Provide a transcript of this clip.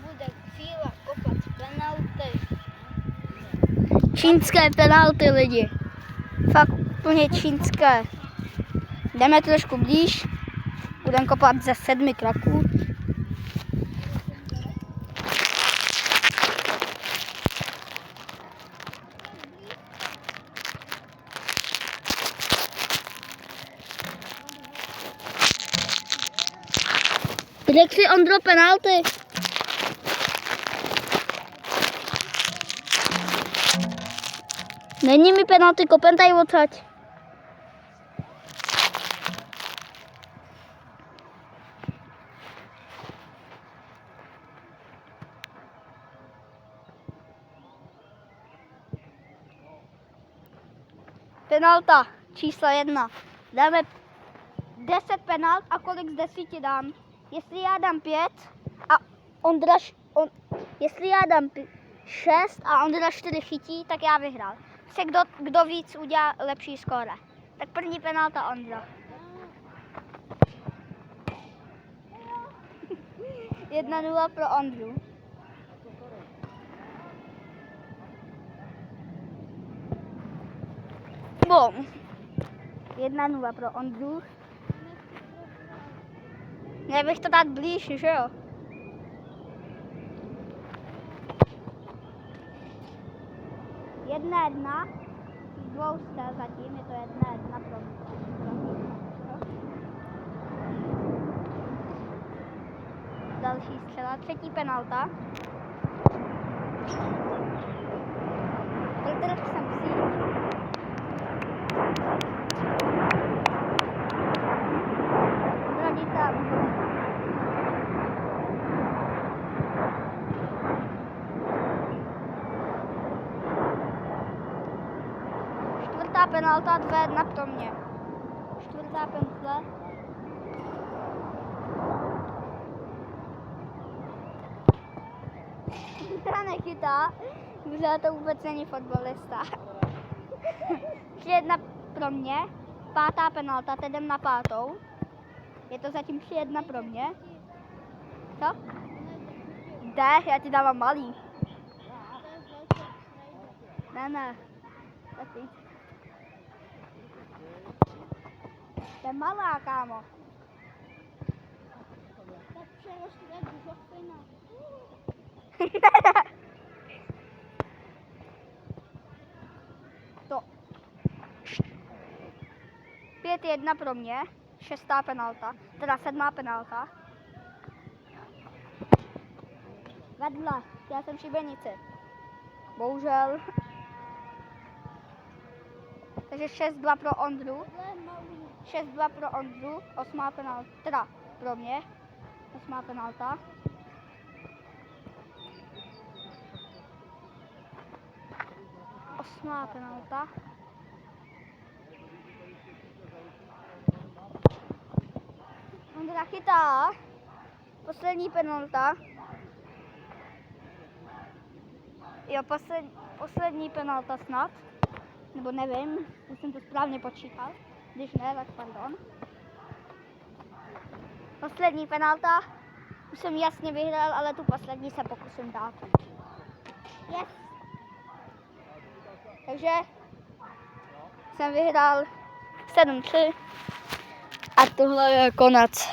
bude chvíle kopat penalty. Čínské penalty, lidi. Fakt úplně čínské. Jdeme trošku blíž. Budeme kopat ze 7 kraků. Řekl si, Ondro, penalty. Není mi penalty, kopem tady odsaď. Penalta číslo 1. Dáme 10 penalt a kolik z 10 dám? Jestli já dám 5 a jestli já dám 6 a Ondra 4 chytí, tak já vyhrál. Se kdo víc udělá lepší skóre. Tak první penalta Ondra. 1-0 pro Ondru. Bom. 1-0 pro Ondru. Měl bych to dát blíž, že jo? Jedna. Z dvou střel zatím, je to 1-1 pro mě. Další střela, třetí penalta. Protože jsem psí. Čtvrtá penalta, 2-1 pro mě. Čtvrtá pentle. Chytá nechytá, protože to vůbec není fotbalista. 3-1 pro mě. Pátá penalta, teď jdem na pátou. Je to zatím 3-1 pro mě. Co? Jde, já ti dávám malý. Ne. Takový. To je malá, kámo. Tak přerostu je důchodná. To. 5-1 pro mě. Šestá penalta. Teda 7. penalta. Vedla. Já jsem šibenice. Bohužel. Takže 6-2 pro Ondru. 6-2 pro Ondru. 8. penalta. Teda pro mě. 8. penalta. Osmá penalta. Ondra chytá. Poslední penalta. Jo, poslední penalta snad. Nebo nevím, už jsem to správně počítal. Když ne, tak pardon. Poslední penalta. Už jsem jasně vyhrál, ale tu poslední se pokusím dát. Yes. Takže jsem vyhrál 7-3 a tohle je konec.